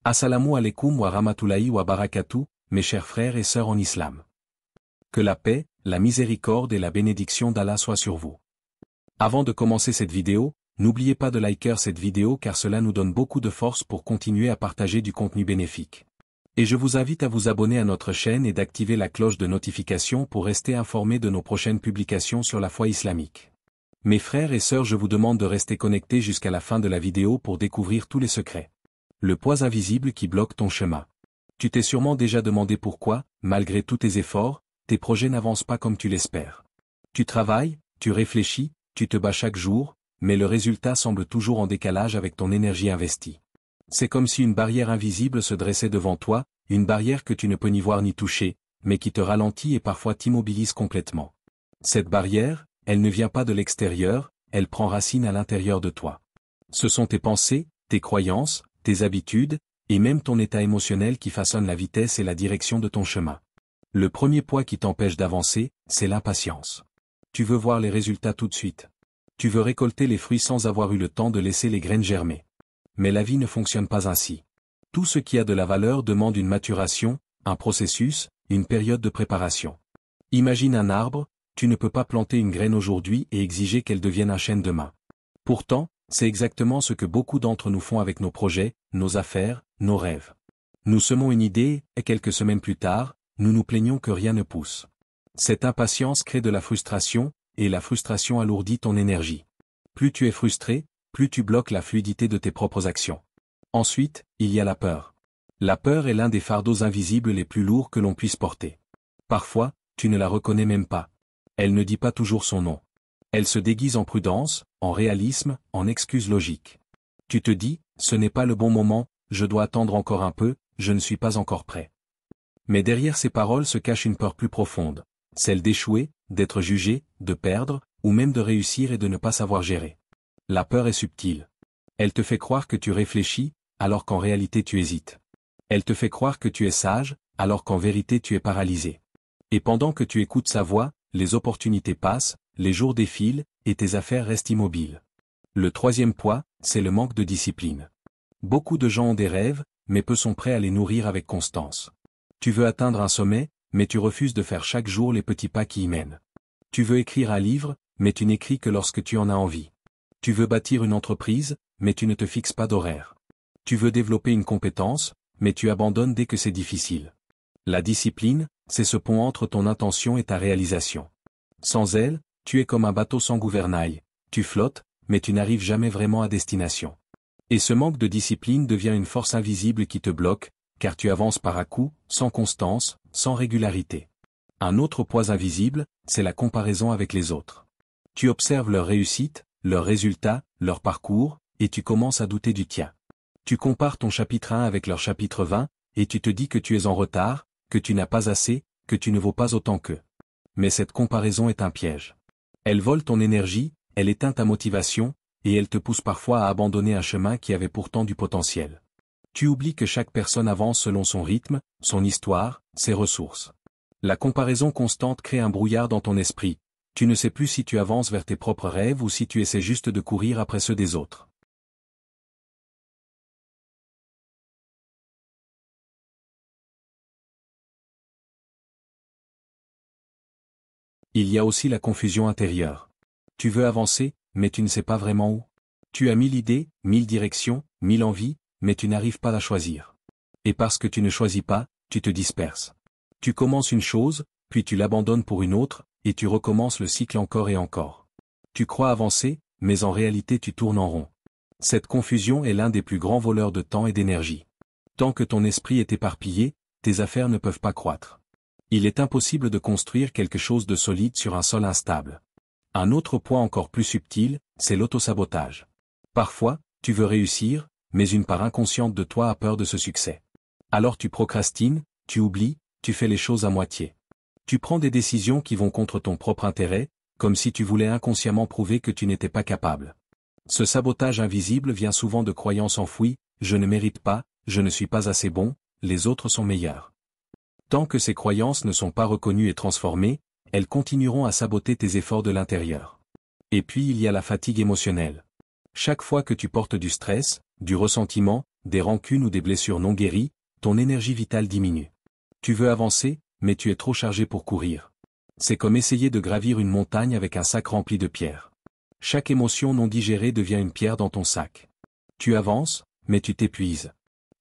Assalamu alaikum wa rahmatullahi wa barakatuh, mes chers frères et sœurs en islam. Que la paix, la miséricorde et la bénédiction d'Allah soient sur vous. Avant de commencer cette vidéo, n'oubliez pas de liker cette vidéo car cela nous donne beaucoup de force pour continuer à partager du contenu bénéfique. Et je vous invite à vous abonner à notre chaîne et d'activer la cloche de notification pour rester informé de nos prochaines publications sur la foi islamique. Mes frères et sœurs, je vous demande de rester connectés jusqu'à la fin de la vidéo pour découvrir tous les secrets. Le poids invisible qui bloque ton chemin. Tu t'es sûrement déjà demandé pourquoi, malgré tous tes efforts, tes projets n'avancent pas comme tu l'espères. Tu travailles, tu réfléchis, tu te bats chaque jour, mais le résultat semble toujours en décalage avec ton énergie investie. C'est comme si une barrière invisible se dressait devant toi, une barrière que tu ne peux ni voir ni toucher, mais qui te ralentit et parfois t'immobilise complètement. Cette barrière, elle ne vient pas de l'extérieur, elle prend racine à l'intérieur de toi. Ce sont tes pensées, tes croyances, tes habitudes, et même ton état émotionnel qui façonnent la vitesse et la direction de ton chemin. Le premier poids qui t'empêche d'avancer, c'est l'impatience. Tu veux voir les résultats tout de suite. Tu veux récolter les fruits sans avoir eu le temps de laisser les graines germer. Mais la vie ne fonctionne pas ainsi. Tout ce qui a de la valeur demande une maturation, un processus, une période de préparation. Imagine un arbre, tu ne peux pas planter une graine aujourd'hui et exiger qu'elle devienne un chêne demain. Pourtant, c'est exactement ce que beaucoup d'entre nous font avec nos projets, nos affaires, nos rêves. Nous semons une idée, et quelques semaines plus tard, nous nous plaignons que rien ne pousse. Cette impatience crée de la frustration, et la frustration alourdit ton énergie. Plus tu es frustré, plus tu bloques la fluidité de tes propres actions. Ensuite, il y a la peur. La peur est l'un des fardeaux invisibles les plus lourds que l'on puisse porter. Parfois, tu ne la reconnais même pas. Elle ne dit pas toujours son nom. Elle se déguise en prudence, en réalisme, en excuse logique. Tu te dis, ce n'est pas le bon moment, je dois attendre encore un peu, je ne suis pas encore prêt. Mais derrière ces paroles se cache une peur plus profonde, celle d'échouer, d'être jugé, de perdre, ou même de réussir et de ne pas savoir gérer. La peur est subtile. Elle te fait croire que tu réfléchis, alors qu'en réalité tu hésites. Elle te fait croire que tu es sage, alors qu'en vérité tu es paralysé. Et pendant que tu écoutes sa voix, les opportunités passent, les jours défilent, et tes affaires restent immobiles. Le troisième poids, c'est le manque de discipline. Beaucoup de gens ont des rêves, mais peu sont prêts à les nourrir avec constance. Tu veux atteindre un sommet, mais tu refuses de faire chaque jour les petits pas qui y mènent. Tu veux écrire un livre, mais tu n'écris que lorsque tu en as envie. Tu veux bâtir une entreprise, mais tu ne te fixes pas d'horaire. Tu veux développer une compétence, mais tu abandonnes dès que c'est difficile. La discipline, c'est ce pont entre ton intention et ta réalisation. Sans elle, tu es comme un bateau sans gouvernail, tu flottes, mais tu n'arrives jamais vraiment à destination. Et ce manque de discipline devient une force invisible qui te bloque, car tu avances par à-coups, sans constance, sans régularité. Un autre poids invisible, c'est la comparaison avec les autres. Tu observes leur réussite, leurs résultats, leur parcours, et tu commences à douter du tien. Tu compares ton chapitre 1 avec leur chapitre 20, et tu te dis que tu es en retard, que tu n'as pas assez, que tu ne vaux pas autant qu'eux. Mais cette comparaison est un piège. Elle vole ton énergie, elle éteint ta motivation, et elle te pousse parfois à abandonner un chemin qui avait pourtant du potentiel. Tu oublies que chaque personne avance selon son rythme, son histoire, ses ressources. La comparaison constante crée un brouillard dans ton esprit. Tu ne sais plus si tu avances vers tes propres rêves ou si tu essaies juste de courir après ceux des autres. Il y a aussi la confusion intérieure. Tu veux avancer, mais tu ne sais pas vraiment où. Tu as 1000 idées, 1000 directions, 1000 envies, mais tu n'arrives pas à choisir. Et parce que tu ne choisis pas, tu te disperses. Tu commences une chose, puis tu l'abandonnes pour une autre, et tu recommences le cycle encore et encore. Tu crois avancer, mais en réalité tu tournes en rond. Cette confusion est l'un des plus grands voleurs de temps et d'énergie. Tant que ton esprit est éparpillé, tes affaires ne peuvent pas croître. Il est impossible de construire quelque chose de solide sur un sol instable. Un autre point encore plus subtil, c'est l'autosabotage. Parfois, tu veux réussir, mais une part inconsciente de toi a peur de ce succès. Alors tu procrastines, tu oublies, tu fais les choses à moitié. Tu prends des décisions qui vont contre ton propre intérêt, comme si tu voulais inconsciemment prouver que tu n'étais pas capable. Ce sabotage invisible vient souvent de croyances enfouies, je ne mérite pas, je ne suis pas assez bon, les autres sont meilleurs. Tant que ces croyances ne sont pas reconnues et transformées, elles continueront à saboter tes efforts de l'intérieur. Et puis il y a la fatigue émotionnelle. Chaque fois que tu portes du stress, du ressentiment, des rancunes ou des blessures non guéries, ton énergie vitale diminue. Tu veux avancer, mais tu es trop chargé pour courir. C'est comme essayer de gravir une montagne avec un sac rempli de pierres. Chaque émotion non digérée devient une pierre dans ton sac. Tu avances, mais tu t'épuises.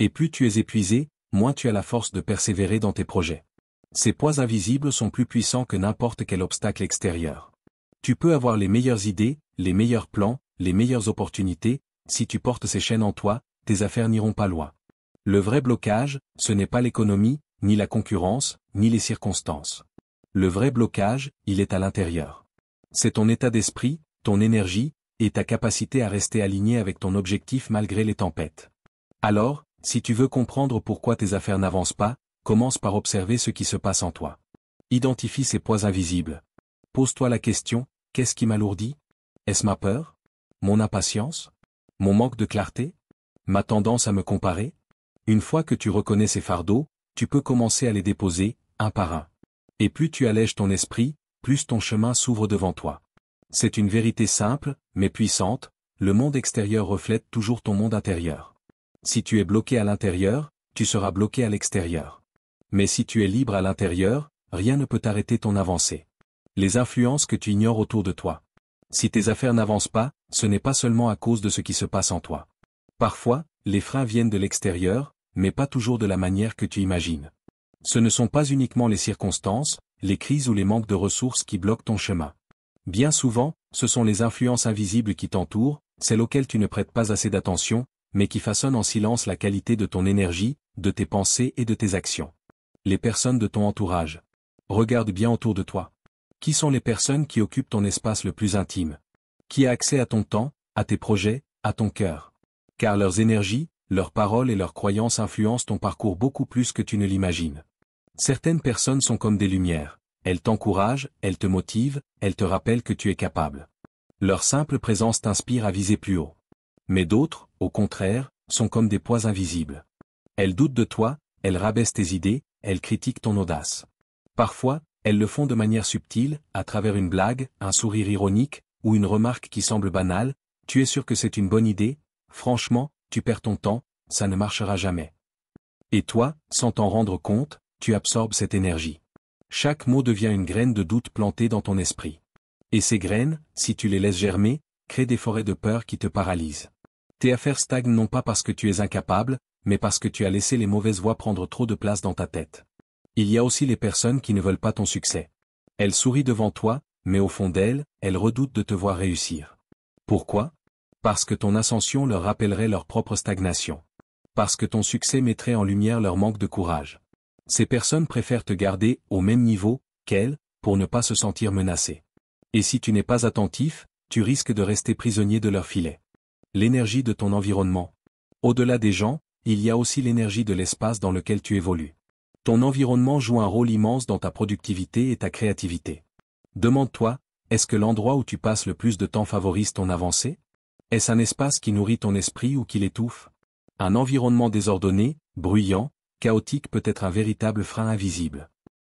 Et plus tu es épuisé, moins tu as la force de persévérer dans tes projets. Ces poids invisibles sont plus puissants que n'importe quel obstacle extérieur. Tu peux avoir les meilleures idées, les meilleurs plans, les meilleures opportunités, si tu portes ces chaînes en toi, tes affaires n'iront pas loin. Le vrai blocage, ce n'est pas l'économie, ni la concurrence, ni les circonstances. Le vrai blocage, il est à l'intérieur. C'est ton état d'esprit, ton énergie, et ta capacité à rester aligné avec ton objectif malgré les tempêtes. Alors, si tu veux comprendre pourquoi tes affaires n'avancent pas, commence par observer ce qui se passe en toi. Identifie ces poids invisibles. Pose-toi la question, qu'est-ce qui m'alourdit? Est-ce ma peur? Mon impatience? Mon manque de clarté? Ma tendance à me comparer? Une fois que tu reconnais ces fardeaux, tu peux commencer à les déposer, un par un. Et plus tu allèges ton esprit, plus ton chemin s'ouvre devant toi. C'est une vérité simple, mais puissante, le monde extérieur reflète toujours ton monde intérieur. Si tu es bloqué à l'intérieur, tu seras bloqué à l'extérieur. Mais si tu es libre à l'intérieur, rien ne peut arrêter ton avancée. Les influences que tu ignores autour de toi. Si tes affaires n'avancent pas, ce n'est pas seulement à cause de ce qui se passe en toi. Parfois, les freins viennent de l'extérieur, mais pas toujours de la manière que tu imagines. Ce ne sont pas uniquement les circonstances, les crises ou les manques de ressources qui bloquent ton chemin. Bien souvent, ce sont les influences invisibles qui t'entourent, celles auxquelles tu ne prêtes pas assez d'attention, mais qui façonnent en silence la qualité de ton énergie, de tes pensées et de tes actions. Les personnes de ton entourage. Regarde bien autour de toi. Qui sont les personnes qui occupent ton espace le plus intime? Qui a accès à ton temps, à tes projets, à ton cœur? Car leurs énergies, leurs paroles et leurs croyances influencent ton parcours beaucoup plus que tu ne l'imagines. Certaines personnes sont comme des lumières. Elles t'encouragent, elles te motivent, elles te rappellent que tu es capable. Leur simple présence t'inspire à viser plus haut. Mais d'autres, au contraire, sont comme des poids invisibles. Elles doutent de toi, elles rabaissent tes idées, elles critiquent ton audace. Parfois, elles le font de manière subtile, à travers une blague, un sourire ironique, ou une remarque qui semble banale. Tu es sûr que c'est une bonne idée? Franchement, tu perds ton temps, ça ne marchera jamais. Et toi, sans t'en rendre compte, tu absorbes cette énergie. Chaque mot devient une graine de doute plantée dans ton esprit. Et ces graines, si tu les laisses germer, créent des forêts de peur qui te paralysent. Tes affaires stagnent non pas parce que tu es incapable, mais parce que tu as laissé les mauvaises voix prendre trop de place dans ta tête. Il y a aussi les personnes qui ne veulent pas ton succès. Elles sourient devant toi, mais au fond d'elles, elles redoutent de te voir réussir. Pourquoi? Parce que ton ascension leur rappellerait leur propre stagnation. Parce que ton succès mettrait en lumière leur manque de courage. Ces personnes préfèrent te garder au même niveau qu'elles, pour ne pas se sentir menacées. Et si tu n'es pas attentif, tu risques de rester prisonnier de leur filet. L'énergie de ton environnement. Au-delà des gens, il y a aussi l'énergie de l'espace dans lequel tu évolues. Ton environnement joue un rôle immense dans ta productivité et ta créativité. Demande-toi, est-ce que l'endroit où tu passes le plus de temps favorise ton avancée? Est-ce un espace qui nourrit ton esprit ou qui l'étouffe? Un environnement désordonné, bruyant, chaotique peut être un véritable frein invisible.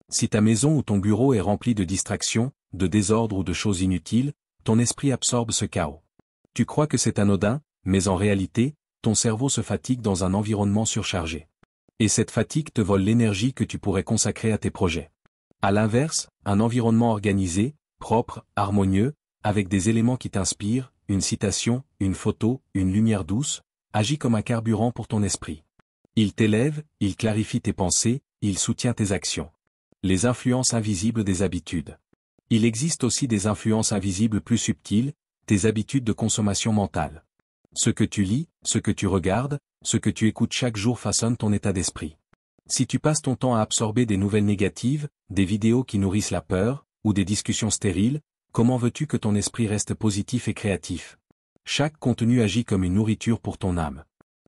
Si ta maison ou ton bureau est rempli de distractions, de désordre ou de choses inutiles, ton esprit absorbe ce chaos. Tu crois que c'est anodin, mais en réalité, ton cerveau se fatigue dans un environnement surchargé. Et cette fatigue te vole l'énergie que tu pourrais consacrer à tes projets. À l'inverse, un environnement organisé, propre, harmonieux, avec des éléments qui t'inspirent, une citation, une photo, une lumière douce, agit comme un carburant pour ton esprit. Il t'élève, il clarifie tes pensées, il soutient tes actions. Les influences invisibles des habitudes. Il existe aussi des influences invisibles plus subtiles, tes habitudes de consommation mentale. Ce que tu lis, ce que tu regardes, ce que tu écoutes chaque jour façonne ton état d'esprit. Si tu passes ton temps à absorber des nouvelles négatives, des vidéos qui nourrissent la peur, ou des discussions stériles, comment veux-tu que ton esprit reste positif et créatif? Chaque contenu agit comme une nourriture pour ton âme.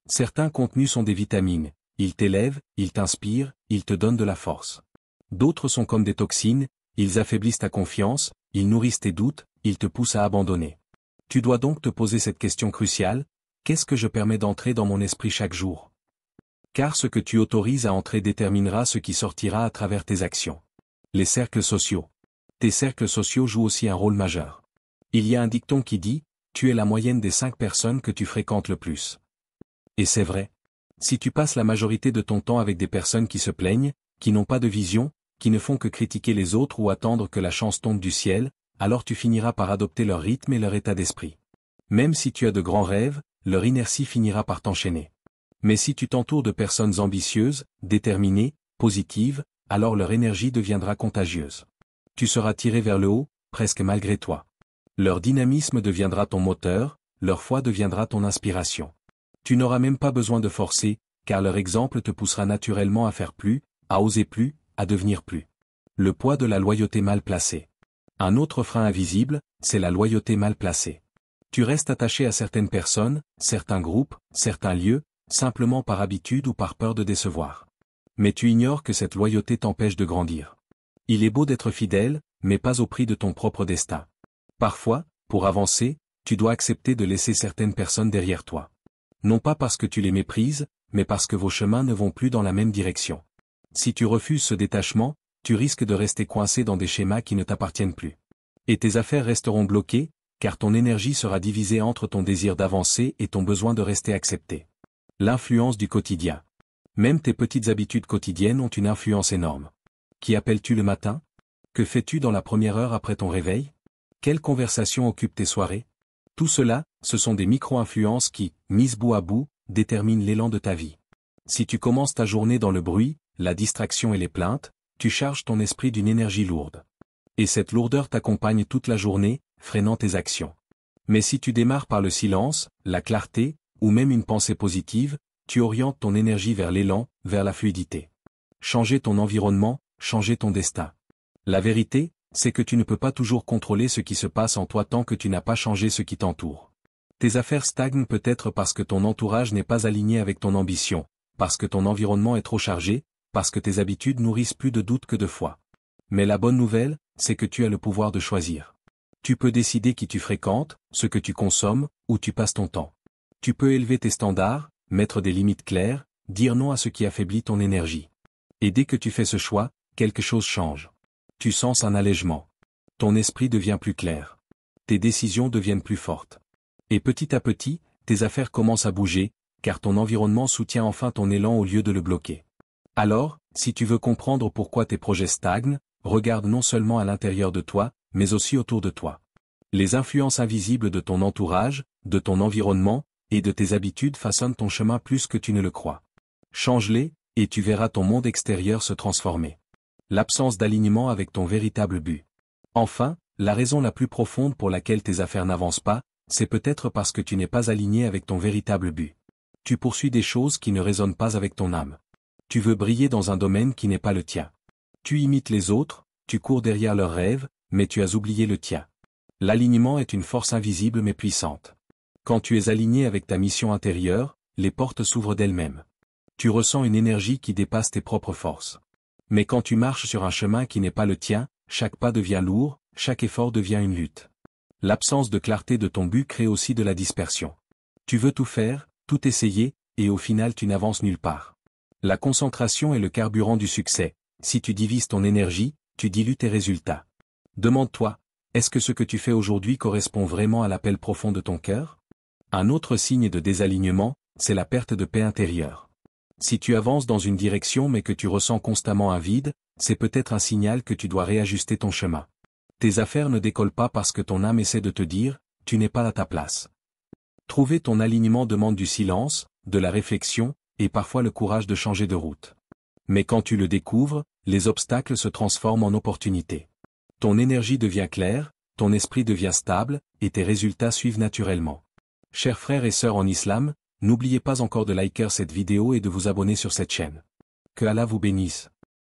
Certains contenus sont des vitamines, ils t'élèvent, ils t'inspirent, ils te donnent de la force. D'autres sont comme des toxines, ils affaiblissent ta confiance, ils nourrissent tes doutes, ils te poussent à abandonner. Tu dois donc te poser cette question cruciale, qu'est-ce que je permets d'entrer dans mon esprit chaque jour? Car ce que tu autorises à entrer déterminera ce qui sortira à travers tes actions. Les cercles sociaux. Tes cercles sociaux jouent aussi un rôle majeur. Il y a un dicton qui dit, tu es la moyenne des 5 personnes que tu fréquentes le plus. Et c'est vrai. Si tu passes la majorité de ton temps avec des personnes qui se plaignent, qui n'ont pas de vision, qui ne font que critiquer les autres ou attendre que la chance tombe du ciel, alors tu finiras par adopter leur rythme et leur état d'esprit. Même si tu as de grands rêves, leur inertie finira par t'enchaîner. Mais si tu t'entoures de personnes ambitieuses, déterminées, positives, alors leur énergie deviendra contagieuse. Tu seras tiré vers le haut, presque malgré toi. Leur dynamisme deviendra ton moteur, leur foi deviendra ton inspiration. Tu n'auras même pas besoin de forcer, car leur exemple te poussera naturellement à faire plus, à oser plus, à devenir plus. Le poids de la loyauté mal placée. Un autre frein invisible, c'est la loyauté mal placée. Tu restes attaché à certaines personnes, certains groupes, certains lieux, simplement par habitude ou par peur de décevoir. Mais tu ignores que cette loyauté t'empêche de grandir. Il est beau d'être fidèle, mais pas au prix de ton propre destin. Parfois, pour avancer, tu dois accepter de laisser certaines personnes derrière toi. Non pas parce que tu les méprises, mais parce que vos chemins ne vont plus dans la même direction. Si tu refuses ce détachement, tu risques de rester coincé dans des schémas qui ne t'appartiennent plus. Et tes affaires resteront bloquées, car ton énergie sera divisée entre ton désir d'avancer et ton besoin de rester accepté. L'influence du quotidien. Même tes petites habitudes quotidiennes ont une influence énorme. Qui appelles-tu le matin? Que fais-tu dans la première heure après ton réveil? Quelles conversations occupent tes soirées? Tout cela, ce sont des micro-influences qui, mises bout à bout, déterminent l'élan de ta vie. Si tu commences ta journée dans le bruit, la distraction et les plaintes, tu charges ton esprit d'une énergie lourde. Et cette lourdeur t'accompagne toute la journée, freinant tes actions. Mais si tu démarres par le silence, la clarté, ou même une pensée positive, tu orientes ton énergie vers l'élan, vers la fluidité. Changer ton environnement, changer ton destin. La vérité, c'est que tu ne peux pas toujours contrôler ce qui se passe en toi tant que tu n'as pas changé ce qui t'entoure. Tes affaires stagnent peut-être parce que ton entourage n'est pas aligné avec ton ambition, parce que ton environnement est trop chargé, parce que tes habitudes nourrissent plus de doute que de foi. Mais la bonne nouvelle, c'est que tu as le pouvoir de choisir. Tu peux décider qui tu fréquentes, ce que tu consommes, où tu passes ton temps. Tu peux élever tes standards, mettre des limites claires, dire non à ce qui affaiblit ton énergie. Et dès que tu fais ce choix, quelque chose change. Tu sens un allègement. Ton esprit devient plus clair. Tes décisions deviennent plus fortes. Et petit à petit, tes affaires commencent à bouger, car ton environnement soutient enfin ton élan au lieu de le bloquer. Alors, si tu veux comprendre pourquoi tes projets stagnent, regarde non seulement à l'intérieur de toi, mais aussi autour de toi. Les influences invisibles de ton entourage, de ton environnement, et de tes habitudes façonnent ton chemin plus que tu ne le crois. Change-les, et tu verras ton monde extérieur se transformer. L'absence d'alignement avec ton véritable but. Enfin, la raison la plus profonde pour laquelle tes affaires n'avancent pas, c'est peut-être parce que tu n'es pas aligné avec ton véritable but. Tu poursuis des choses qui ne résonnent pas avec ton âme. Tu veux briller dans un domaine qui n'est pas le tien. Tu imites les autres, tu cours derrière leurs rêves, mais tu as oublié le tien. L'alignement est une force invisible mais puissante. Quand tu es aligné avec ta mission intérieure, les portes s'ouvrent d'elles-mêmes. Tu ressens une énergie qui dépasse tes propres forces. Mais quand tu marches sur un chemin qui n'est pas le tien, chaque pas devient lourd, chaque effort devient une lutte. L'absence de clarté de ton but crée aussi de la dispersion. Tu veux tout faire, tout essayer, et au final tu n'avances nulle part. La concentration est le carburant du succès. Si tu divises ton énergie, tu dilues tes résultats. Demande-toi, est-ce que ce que tu fais aujourd'hui correspond vraiment à l'appel profond de ton cœur? Un autre signe de désalignement, c'est la perte de paix intérieure. Si tu avances dans une direction mais que tu ressens constamment un vide, c'est peut-être un signal que tu dois réajuster ton chemin. Tes affaires ne décollent pas parce que ton âme essaie de te dire, tu n'es pas à ta place. Trouver ton alignement demande du silence, de la réflexion, et parfois le courage de changer de route. Mais quand tu le découvres, les obstacles se transforment en opportunités. Ton énergie devient claire, ton esprit devient stable, et tes résultats suivent naturellement. Chers frères et sœurs en islam, n'oubliez pas encore de liker cette vidéo et de vous abonner sur cette chaîne. Que Allah vous bénisse.